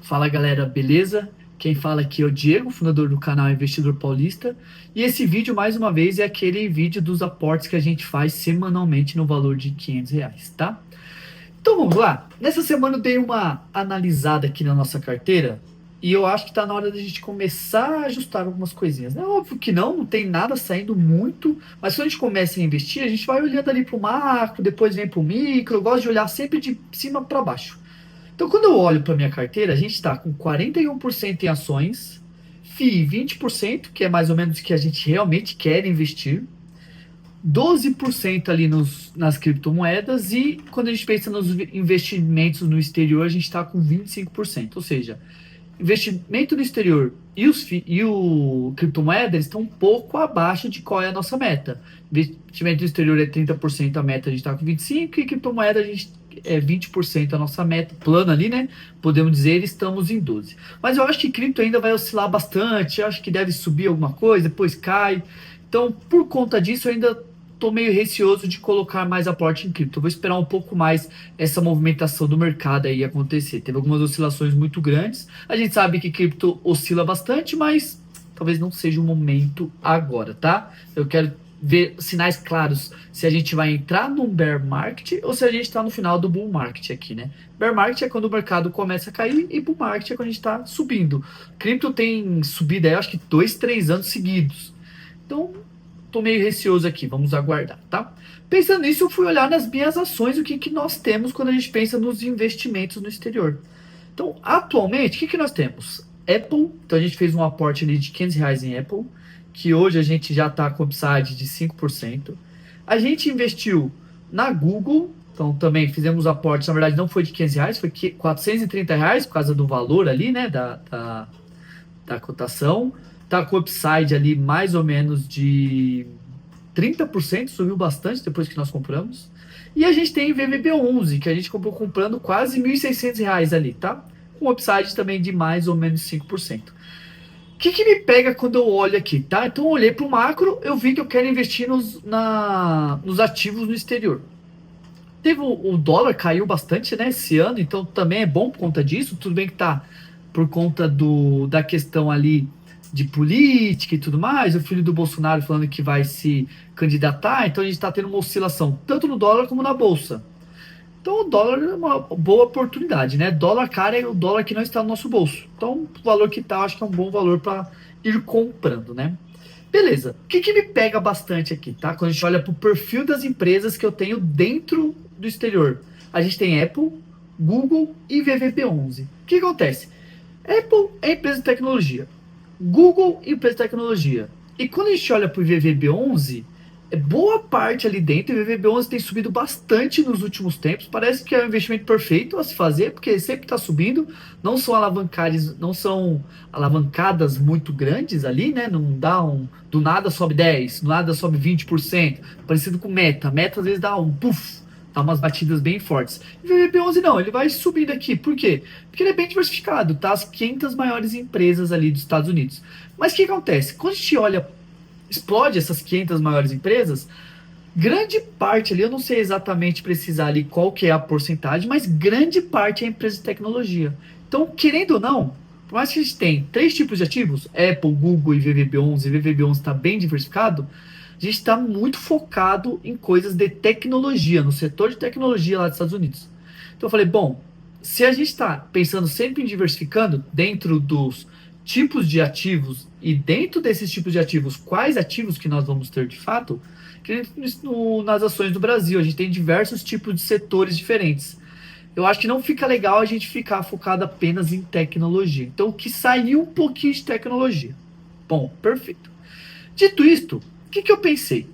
Fala galera, beleza? Quem fala aqui é o Diego, fundador do canal Investidor Paulista. E esse vídeo, mais uma vez, é aquele vídeo dos aportes que a gente faz semanalmente no valor de R$ 500, tá? Então vamos lá. Nessa semana eu dei uma analisada aqui na nossa carteira e eu acho que está na hora da gente começar a ajustar algumas coisinhas. É óbvio que não tem nada saindo muito, mas quando a gente começa a investir, a gente vai olhando ali para o macro, depois vem para o micro. Eu gosto de olhar sempre de cima para baixo. Então, quando eu olho para minha carteira, a gente está com 41% em ações, FII 20%, que é mais ou menos o que a gente realmente quer investir, 12% ali nas criptomoedas, e quando a gente pensa nos investimentos no exterior, a gente está com 25%. Ou seja, investimento no exterior e o criptomoeda, eles estão um pouco abaixo de qual é a nossa meta. Investimento no exterior é 30%, a meta a gente está com 25%, e criptomoeda a gente é 20% a nossa meta, plano ali, né? Podemos dizer, estamos em 12%. Mas eu acho que cripto ainda vai oscilar bastante, eu acho que deve subir alguma coisa, depois cai. Então, por conta disso, eu ainda estou meio receoso de colocar mais aporte em cripto. Eu vou esperar um pouco mais essa movimentação do mercado aí acontecer. Teve algumas oscilações muito grandes. A gente sabe que cripto oscila bastante, mas talvez não seja o momento agora, tá? Eu quero ver sinais claros se a gente vai entrar num bear market ou se a gente está no final do bull market aqui, né? Bear market é quando o mercado começa a cair e bull market é quando a gente está subindo. Cripto tem subido aí, acho que 2, 3 anos seguidos. Então, tô meio receoso aqui, vamos aguardar, tá? Pensando nisso, eu fui olhar nas minhas ações, o que nós temos quando a gente pensa nos investimentos no exterior. Então, atualmente, o que nós temos? Apple, então a gente fez um aporte ali de R$ 500 em Apple, que hoje a gente já está com upside de 5%. A gente investiu na Google, então também fizemos aportes, na verdade não foi de R$ 500, foi R$ 430 por causa do valor ali, né, da cotação. Tá com upside ali mais ou menos de 30%, subiu bastante depois que nós compramos. E a gente tem VVB11, que a gente comprou comprando quase R$ 1.600 ali, tá? Com upside também de mais ou menos 5%. O que me pega quando eu olho aqui, tá? Então eu olhei para o macro, eu vi que eu quero investir nos ativos no exterior. O dólar caiu bastante, né, esse ano, então também é bom por conta disso. Tudo bem que tá por conta da questão ali de política e tudo mais, o filho do Bolsonaro falando que vai se candidatar, então a gente está tendo uma oscilação tanto no dólar como na bolsa. Então o dólar é uma boa oportunidade, né? Dólar caro é o dólar que não está no nosso bolso. Então o valor que está, acho que é um bom valor para ir comprando, né? Beleza. O que me pega bastante aqui, tá? Quando a gente olha para o perfil das empresas que eu tenho dentro do exterior. A gente tem Apple, Google e VVP11. O que acontece? Apple é empresa de tecnologia. Google, empresa de tecnologia. E quando a gente olha para o VVB11, boa parte ali dentro, o VVB11 tem subido bastante nos últimos tempos. Parece que é um investimento perfeito a se fazer, porque sempre está subindo. Não são alavancadas muito grandes ali, né? Não dá do nada sobe 10, do nada sobe 20%. Parecido com Meta. Meta às vezes dá um puff, dá umas batidas bem fortes. E o VVB11 não, ele vai subindo aqui. Por quê? Porque ele é bem diversificado, tá? As 500 maiores empresas ali dos Estados Unidos. Mas o que acontece? Quando a gente olha, explode essas 500 maiores empresas, grande parte ali, eu não sei exatamente precisar ali qual que é a porcentagem, mas grande parte é empresa de tecnologia. Então, querendo ou não, por mais que a gente tenha 3 tipos de ativos, Apple, Google e VVB11, VVB11 está bem diversificado, a gente está muito focado em coisas de tecnologia, no setor de tecnologia lá dos Estados Unidos. Então eu falei, bom, se a gente está pensando sempre em diversificando dentro dos tipos de ativos e dentro desses tipos de ativos, quais ativos que nós vamos ter de fato, que nas ações do Brasil, a gente tem diversos tipos de setores diferentes. Eu acho que não fica legal a gente ficar focado apenas em tecnologia. Então, que saiu um pouquinho de tecnologia. Bom, perfeito. Dito isto, o que eu pensei?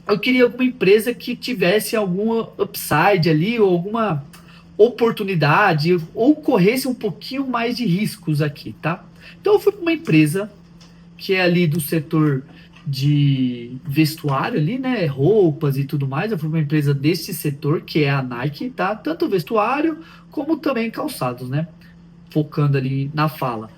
Eu queria alguma empresa que tivesse alguma upside ali, ou alguma oportunidade, ou corresse um pouquinho mais de riscos aqui, tá? Então eu fui para uma empresa que é ali do setor de vestuário ali, né, roupas e tudo mais. Eu fui para uma empresa desse setor, que é a Nike, tá? Tanto vestuário como também calçados, né? Focando ali na fala.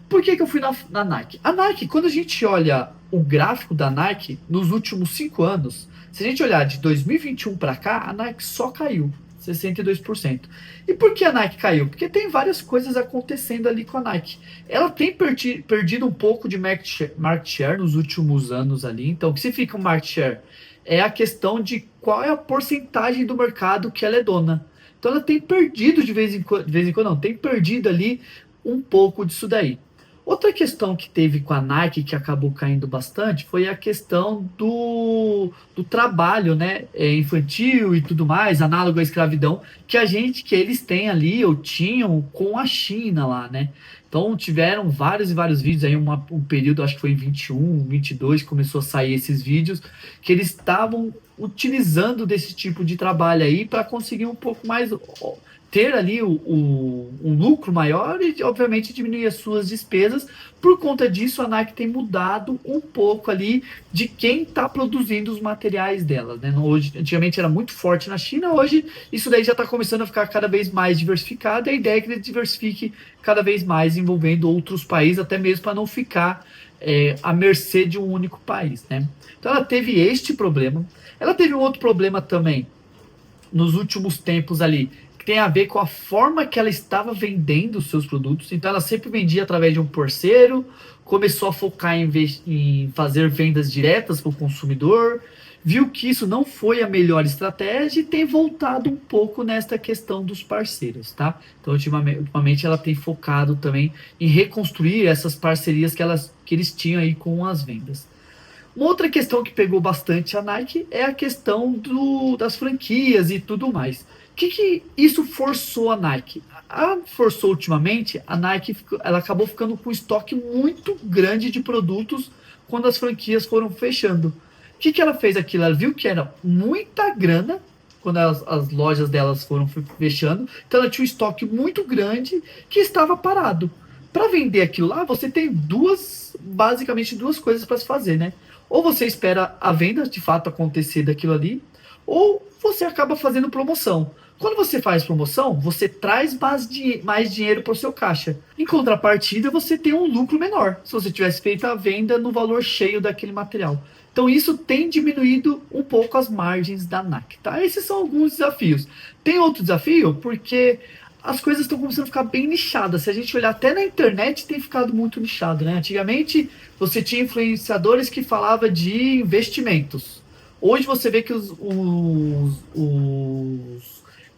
Por que eu fui na Nike? A Nike, quando a gente olha o gráfico da Nike nos últimos 5 anos, se a gente olhar de 2021 para cá, a Nike só caiu. 62%. E por que a Nike caiu? Porque tem várias coisas acontecendo ali com a Nike. Ela tem perdido um pouco de market share nos últimos anos ali. Então, o que significa um market share? É a questão de qual é a porcentagem do mercado que ela é dona. Então, ela tem perdido de vez em quando não, tem perdido ali um pouco disso daí. Outra questão que teve com a Nike que acabou caindo bastante foi a questão do trabalho, né, infantil e tudo mais, análogo à escravidão, que eles têm ali, ou tinham, com a China lá, né? Então tiveram vários e vários vídeos aí, um período, acho que foi em 21, 22, começou a sair esses vídeos, que eles estavam utilizando desse tipo de trabalho aí para conseguir um pouco mais ter ali um lucro maior e, obviamente, diminuir as suas despesas. Por conta disso, a Nike tem mudado um pouco ali de quem está produzindo os materiais dela, né? Hoje, antigamente era muito forte na China, hoje isso daí já está começando a ficar cada vez mais diversificado, e a ideia é que ele diversifique cada vez mais envolvendo outros países, até mesmo para não ficar à mercê de um único país, né? Então ela teve este problema. Ela teve um outro problema também nos últimos tempos ali, que tem a ver com a forma que ela estava vendendo os seus produtos. Então ela sempre vendia através de um parceiro, começou a focar em fazer vendas diretas para o consumidor, viu que isso não foi a melhor estratégia e tem voltado um pouco nesta questão dos parceiros, tá? Então ultimamente ela tem focado também em reconstruir essas parcerias que eles tinham aí com as vendas. Uma outra questão que pegou bastante a Nike é a questão das franquias e tudo mais. O que isso forçou a Nike? Forçou ultimamente, a Nike ela acabou ficando com um estoque muito grande de produtos quando as franquias foram fechando. O que ela fez aquilo? Ela viu que era muita grana quando as lojas delas foram fechando, então ela tinha um estoque muito grande que estava parado. Para vender aquilo lá, você tem basicamente duas coisas para se fazer, né? Ou você espera a venda de fato acontecer daquilo ali, ou você acaba fazendo promoção. Quando você faz promoção, você traz mais dinheiro para o seu caixa. Em contrapartida, você tem um lucro menor, se você tivesse feito a venda no valor cheio daquele material. Então isso tem diminuído um pouco as margens da Nike, tá? Esses são alguns desafios. Tem outro desafio porque as coisas estão começando a ficar bem nichadas. Se a gente olhar até na internet, tem ficado muito nichado, né? Antigamente, você tinha influenciadores que falavam de investimentos. Hoje você vê que os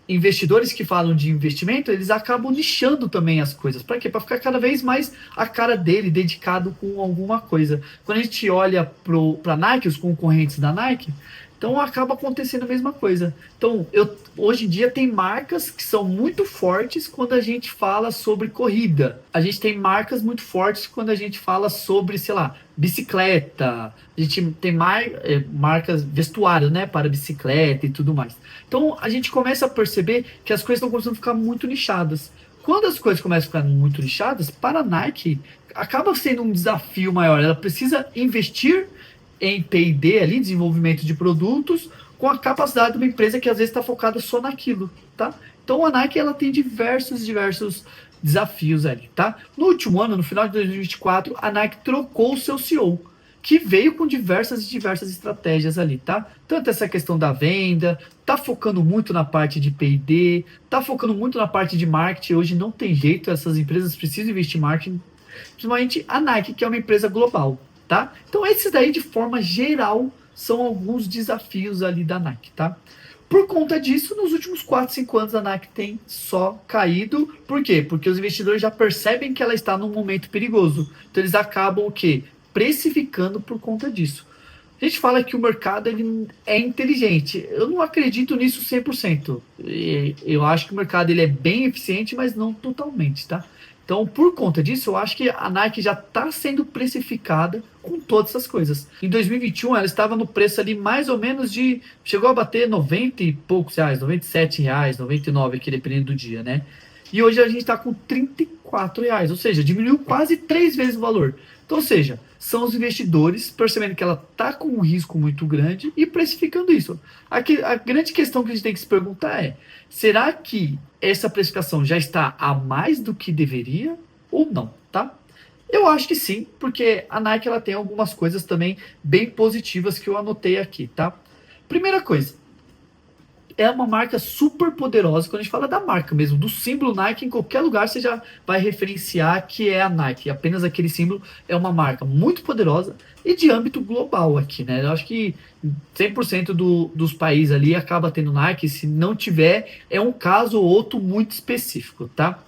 investidores que falam de investimento, eles acabam nichando também as coisas. Para quê? Para ficar cada vez mais a cara dele, dedicado com alguma coisa. Quando a gente olha para a Nike, os concorrentes da Nike, então acaba acontecendo a mesma coisa. Então, hoje em dia tem marcas que são muito fortes quando a gente fala sobre corrida. A gente tem marcas muito fortes quando a gente fala sobre, sei lá, bicicleta. A gente tem marcas vestuário, né, para bicicleta e tudo mais. Então, a gente começa a perceber que as coisas estão começando a ficar muito nichadas. Quando as coisas começam a ficar muito nichadas, para a Nike, acaba sendo um desafio maior. Ela precisa investir em P&D ali, desenvolvimento de produtos, com a capacidade de uma empresa que às vezes está focada só naquilo, tá? Então a Nike ela tem diversos desafios ali, tá? No último ano, no final de 2024, a Nike trocou o seu CEO, que veio com diversas estratégias ali, tá? Tanto essa questão da venda, tá focando muito na parte de P&D, tá focando muito na parte de marketing. Hoje não tem jeito, essas empresas precisam investir em marketing, principalmente a Nike, que é uma empresa global. Tá? Então esses daí de forma geral são alguns desafios ali da Nike, tá? Por conta disso, nos últimos 4, 5 anos a Nike tem só caído. Por quê? Porque os investidores já percebem que ela está num momento perigoso. Então eles acabam o quê? Precificando por conta disso. A gente fala que o mercado ele é inteligente. Eu não acredito nisso 100%. Eu acho que o mercado ele é bem eficiente, mas não totalmente, tá? Então, por conta disso, eu acho que a Nike já está sendo precificada com todas essas coisas. Em 2021, ela estava no preço ali mais ou menos de... Chegou a bater 90 e poucos reais, 97 reais, 99, aqui dependendo do dia, né? E hoje a gente está com 34 reais, ou seja, diminuiu quase 3 vezes o valor. Então, ou seja, são os investidores percebendo que ela está com um risco muito grande e precificando isso. Aqui, a grande questão que a gente tem que se perguntar é, será que essa precificação já está a mais do que deveria ou não, tá? Eu acho que sim, porque a Nike ela tem algumas coisas também bem positivas que eu anotei aqui, tá? Primeira coisa, é uma marca super poderosa. Quando a gente fala da marca mesmo, do símbolo Nike, em qualquer lugar você já vai referenciar que é a Nike. Apenas aquele símbolo é uma marca muito poderosa e de âmbito global aqui, né? Eu acho que 100% dos países ali acaba tendo Nike. Se não tiver, é um caso ou outro muito específico, tá?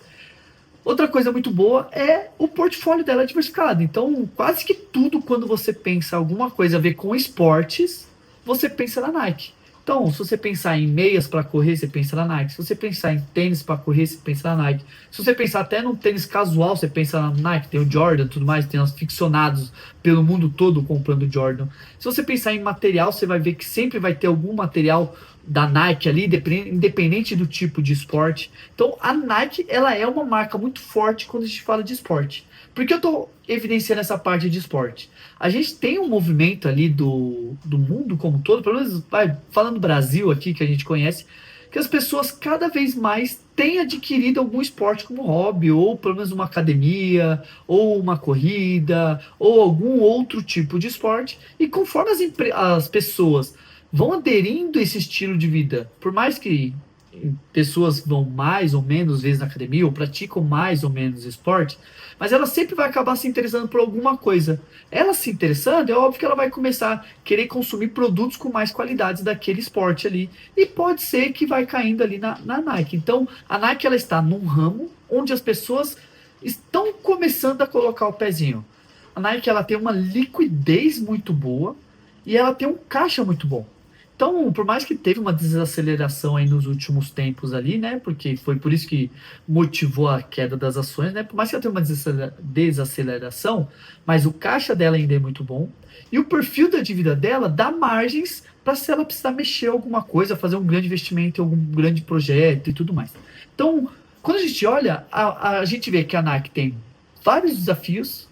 Outra coisa muito boa é o portfólio dela diversificado. Então, quase que tudo, quando você pensa alguma coisa a ver com esportes, você pensa na Nike. Então, se você pensar em meias para correr, você pensa na Nike. Se você pensar em tênis para correr, você pensa na Nike. Se você pensar até num tênis casual, você pensa na Nike. Tem o Jordan, tudo mais, tem os ficcionados pelo mundo todo comprando Jordan. Se você pensar em material, você vai ver que sempre vai ter algum material da Nike ali, independente do tipo de esporte. Então, a Nike, ela é uma marca muito forte quando a gente fala de esporte. Por que eu tô evidenciando essa parte de esporte? A gente tem um movimento ali do mundo como um todo, pelo menos falando do Brasil aqui, que a gente conhece, que as pessoas cada vez mais têm adquirido algum esporte como hobby, ou pelo menos uma academia, ou uma corrida, ou algum outro tipo de esporte. E conforme as pessoas vão aderindo a esse estilo de vida, por mais que pessoas vão mais ou menos vezes na academia, ou praticam mais ou menos esporte, mas ela sempre vai acabar se interessando por alguma coisa. Ela se interessando, é óbvio que ela vai começar a querer consumir produtos com mais qualidades daquele esporte ali. E pode ser que vai caindo ali na Nike. Então, a Nike, ela está num ramo onde as pessoas estão começando a colocar o pezinho. A Nike, ela tem uma liquidez muito boa e ela tem um caixa muito bom. Então, por mais que teve uma desaceleração aí nos últimos tempos ali, né? Porque foi por isso que motivou a queda das ações, né? Por mais que ela tenha uma desaceleração, mas o caixa dela ainda é muito bom. E o perfil da dívida dela dá margens para se ela precisar mexer alguma coisa, fazer um grande investimento em algum grande projeto e tudo mais. Então, quando a gente olha, a gente vê que a Nike tem vários desafios,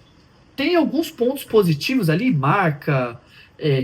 tem alguns pontos positivos ali, marca,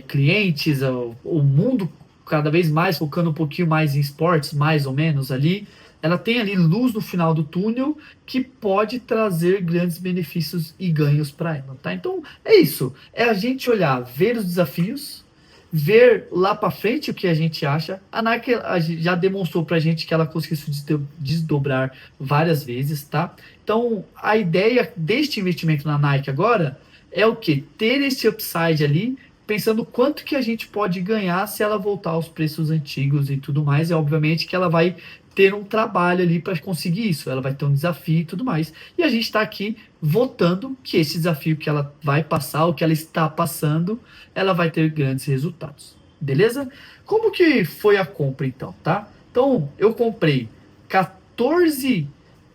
clientes, o mundo cada vez mais focando um pouquinho mais em esportes, mais ou menos ali. Ela tem ali luz no final do túnel que pode trazer grandes benefícios e ganhos para ela, tá? Então é isso, é a gente olhar, ver os desafios, ver lá para frente o que a gente acha. A Nike já demonstrou para a gente que ela conseguiu se desdobrar várias vezes, tá? Então a ideia deste investimento na Nike agora é o que? Ter esse upside ali, pensando quanto que a gente pode ganhar se ela voltar aos preços antigos e tudo mais. É obviamente que ela vai ter um trabalho ali para conseguir isso, ela vai ter um desafio e tudo mais. E a gente está aqui votando que esse desafio que ela vai passar, o que ela está passando, ela vai ter grandes resultados. Beleza? Como que foi a compra então, tá? Então, eu comprei 14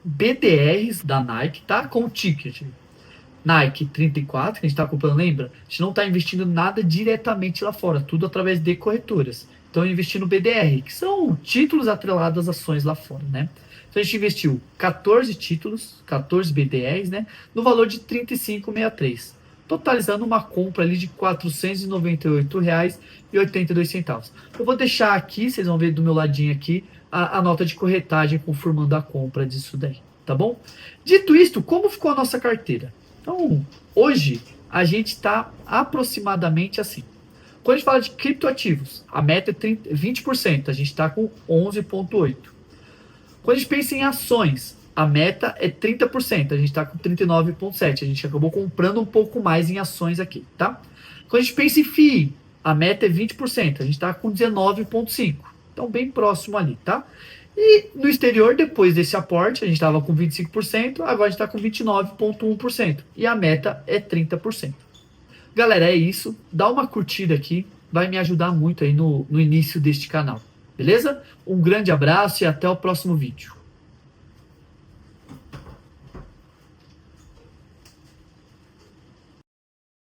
BDRs da Nike, tá? Com o ticket Nike 34, que a gente está comprando, lembra? A gente não está investindo nada diretamente lá fora, tudo através de corretoras. Então, eu investi no BDR, que são títulos atrelados às ações lá fora, né? Então, a gente investiu 14 títulos, 14 BDRs, né? No valor de R$ 35,63, totalizando uma compra ali de R$ 498,82. Eu vou deixar aqui, vocês vão ver do meu ladinho aqui, a nota de corretagem confirmando a compra disso daí, tá bom? Dito isto, como ficou a nossa carteira? Então, hoje, a gente está aproximadamente assim. Quando a gente fala de criptoativos, a meta é 20%, a gente está com 11,8%. Quando a gente pensa em ações, a meta é 30%, a gente está com 39,7%. A gente acabou comprando um pouco mais em ações aqui, tá? Quando a gente pensa em FII, a meta é 20%, a gente está com 19,5%. Então, bem próximo ali, tá? E no exterior, depois desse aporte, a gente estava com 25%, agora a gente está com 29,1%. E a meta é 30%. Galera, é isso. Dá uma curtida aqui, vai me ajudar muito aí no início deste canal. Beleza? Um grande abraço e até o próximo vídeo.